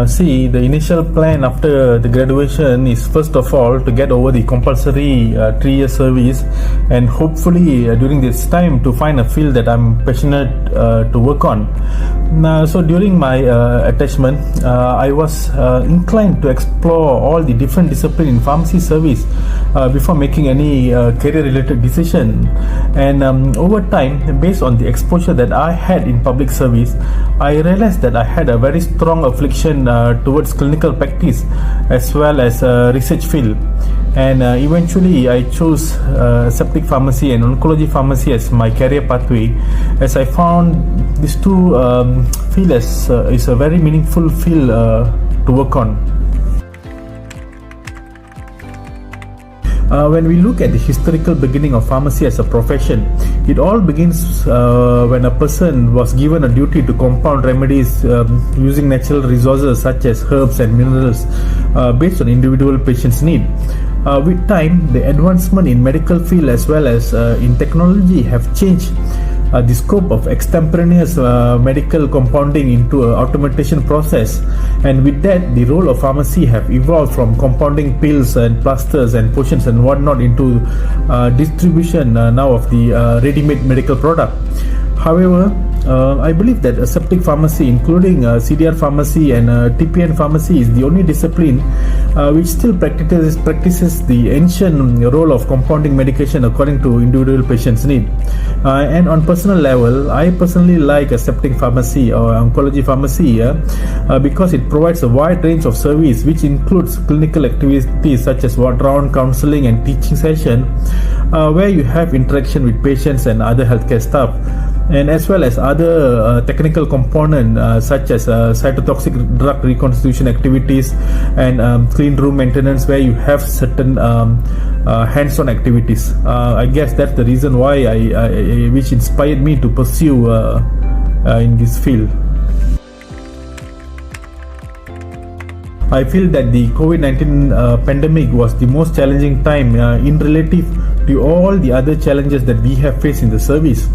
See, the initial plan after the graduation is first of all to get over the compulsory 3-year service, and hopefully during this time to find a field that I'm passionate to work on. So during my attachment, I was inclined to explore all the different disciplines in pharmacy service before making any career-related decision. And over time, based on the exposure that I had in public service, I realized that I had a very strong affliction towards clinical practice as well as research field. And eventually I chose aseptic pharmacy and oncology pharmacy as my career pathway, as I found these two fields is a very meaningful field to work on. When we look at the historical beginning of pharmacy as a profession, it all begins when a person was given a duty to compound remedies using natural resources such as herbs and minerals based on individual patient's need. With time, the advancement in medical field as well as in technology have changed the scope of extemporaneous medical compounding into an automation process, and with that the role of pharmacy have evolved from compounding pills and plasters and potions and whatnot into distribution now of the ready-made medical product. However, I believe that aseptic pharmacy, including CDR pharmacy and TPN pharmacy, is the only discipline which still practices the ancient role of compounding medication according to individual patient's need. And on personal level, I personally like aseptic pharmacy or oncology pharmacy because it provides a wide range of service which includes clinical activities such as ward-round counseling and teaching session where you have interaction with patients and other healthcare staff, and as well as other technical components such as cytotoxic drug reconstitution activities and clean room maintenance where you have certain hands-on activities. I guess that's the reason why which inspired me to pursue in this field. I feel that the COVID-19 pandemic was the most challenging time in relative to all the other challenges that we have faced in the service.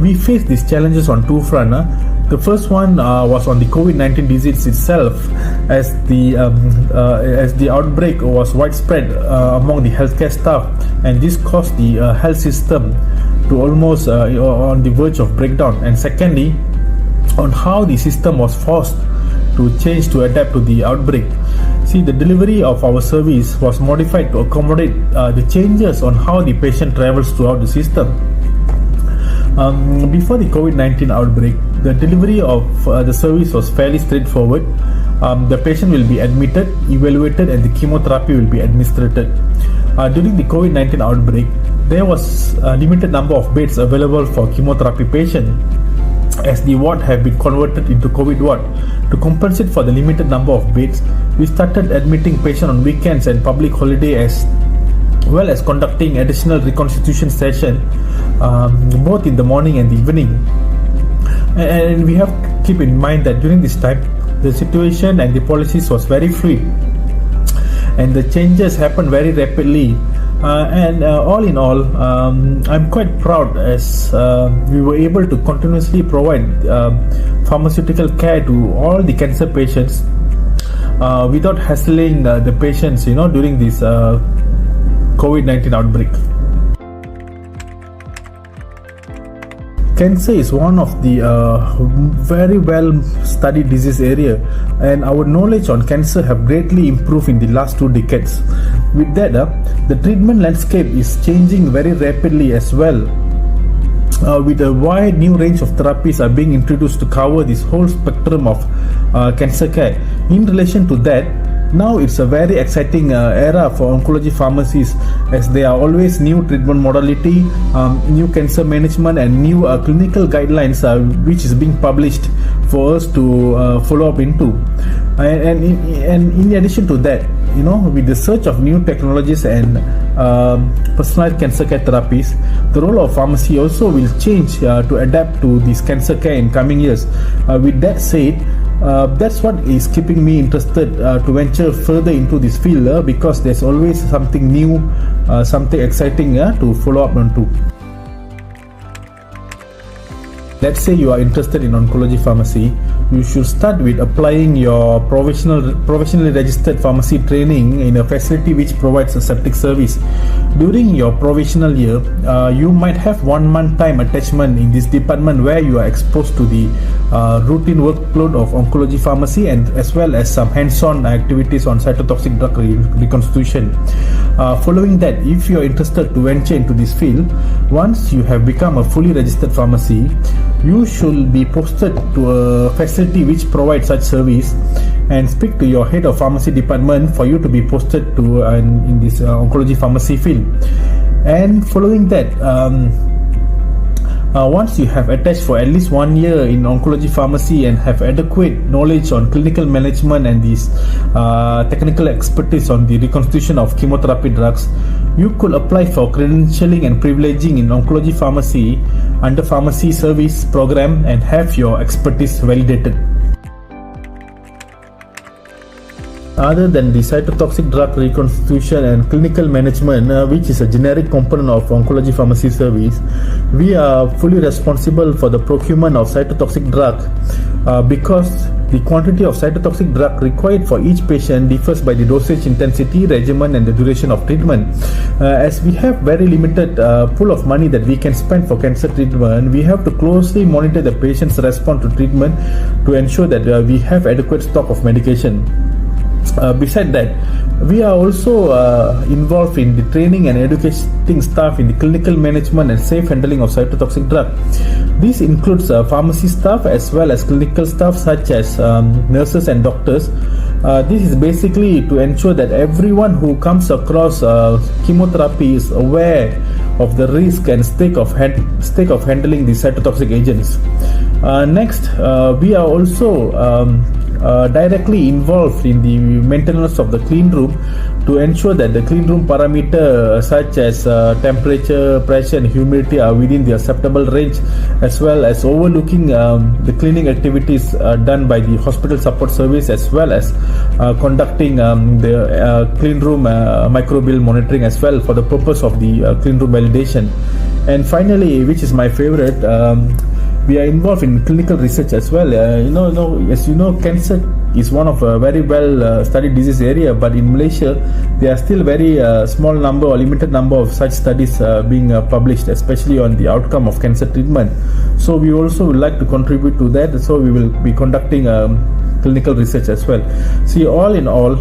We faced these challenges on two fronts. The first one was on the COVID-19 disease itself, as the outbreak was widespread among the healthcare staff, and this caused the health system to almost on the verge of breakdown. And secondly, on how the system was forced to change to adapt to the outbreak. See, the delivery of our service was modified to accommodate the changes on how the patient travels throughout the system. Before the COVID-19 outbreak, the delivery of the service was fairly straightforward. The patient will be admitted, evaluated, and the chemotherapy will be administered. During the COVID-19 outbreak, there was a limited number of beds available for chemotherapy patients, as the ward have been converted into COVID ward. To compensate for the limited number of beds, we started admitting patients on weekends and public holiday, as well as conducting additional reconstitution session both in the morning and the evening. And we have to keep in mind that during this time the situation and the policies was very fluid and the changes happened very rapidly, and all in all, I'm quite proud as we were able to continuously provide pharmaceutical care to all the cancer patients without hassling the patients during this COVID-19 outbreak. Cancer is one of the very well studied disease area, and our knowledge on cancer have greatly improved in the last 2 decades. With that, the treatment landscape is changing very rapidly as well, with a wide new range of therapies are being introduced to cover this whole spectrum of cancer care. In relation to that, now it's a very exciting era for oncology pharmacies, as there are always new treatment modality, new cancer management, and new clinical guidelines which is being published for us to follow up into. And in addition to that, with the search of new technologies and personalized cancer care therapies, the role of pharmacy also will change to adapt to this cancer care in coming years. With that said, that's what is keeping me interested to venture further into this field, because there's always something new, something exciting to follow up onto. Let's say you are interested in oncology pharmacy, you should start with applying your professionally registered pharmacy training in a facility which provides a septic service. During your provisional year, you might have 1 month time attachment in this department where you are exposed to the routine workload of oncology pharmacy, and as well as some hands-on activities on cytotoxic drug reconstitution. Following that, if you are interested to venture into this field, once you have become a fully registered pharmacy, you should be posted to a facility which provides such service and speak to your head of pharmacy department for you to be posted to in this oncology pharmacy field. And following that, once you have attached for at least 1 year in oncology pharmacy and have adequate knowledge on clinical management and this technical expertise on the reconstitution of chemotherapy drugs, you could apply for credentialing and privileging in oncology pharmacy under pharmacy service program and have your expertise validated. Other than the cytotoxic drug reconstitution and clinical management, which is a generic component of oncology pharmacy service, we are fully responsible for the procurement of cytotoxic drug because the quantity of cytotoxic drug required for each patient differs by the dosage intensity, regimen, and the duration of treatment. As we have very limited pool of money that we can spend for cancer treatment, we have to closely monitor the patient's response to treatment to ensure that we have adequate stock of medication. Besides that, we are also involved in the training and educating staff in the clinical management and safe handling of cytotoxic drug. This includes pharmacy staff as well as clinical staff such as nurses and doctors. This is basically to ensure that everyone who comes across chemotherapy is aware of the risk and stake of handling the cytotoxic agents. Next, we are also directly involved in the maintenance of the clean room to ensure that the clean room parameter such as temperature, pressure, and humidity are within the acceptable range, as well as overlooking the cleaning activities done by the hospital support service, as well as conducting the clean room microbial monitoring as well for the purpose of the clean room validation. And finally, which is my favorite, we are involved in clinical research as well. As you know, cancer is one of a very well studied disease area, but in Malaysia there are still very small number or limited number of such studies being published, especially on the outcome of cancer treatment. So we also would like to contribute to that, so we will be conducting clinical research as well. See, all in all,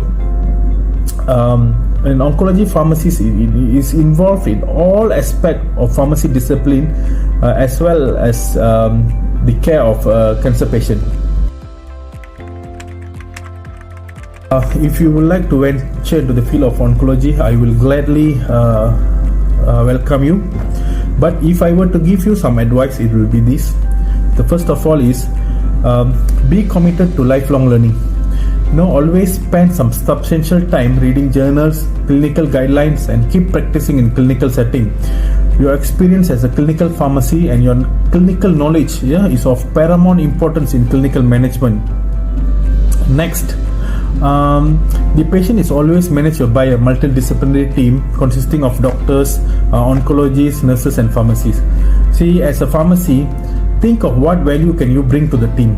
an oncology pharmacist is involved in all aspects of pharmacy discipline as well as the care of cancer patient. If you would like to venture into the field of oncology, I will gladly welcome you. But if I were to give you some advice, it will be this. The first of all is be committed to lifelong learning. Always spend some substantial time reading journals, clinical guidelines, and keep practicing in clinical setting. Your experience as a clinical pharmacy and your clinical knowledge is of paramount importance in clinical management. Next, the patient is always managed by a multidisciplinary team consisting of doctors, oncologists, nurses, and pharmacists. See, as a pharmacy, think of what value can you bring to the team.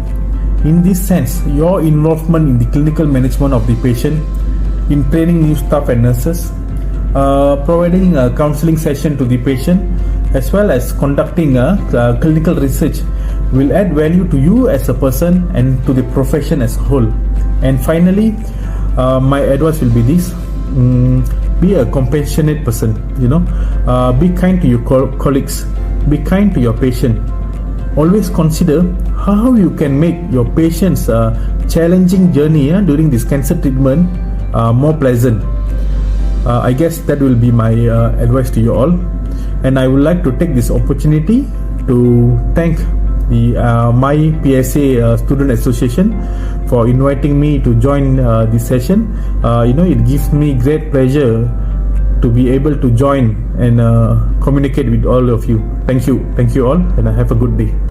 In this sense, your involvement in the clinical management of the patient, in training new staff and nurses, providing a counseling session to the patient, as well as conducting clinical research will add value to you as a person and to the profession as a whole. And finally, my advice will be this: be a compassionate person. Be kind to your colleagues, be kind to your patient. Always consider how you can make your patient's challenging journey during this cancer treatment more pleasant. I guess that will be my advice to you all. And I would like to take this opportunity to thank the MyPSA Student Association for inviting me to join this session. It gives me great pleasure to be able to join and communicate with all of you. Thank you all, and have a good day.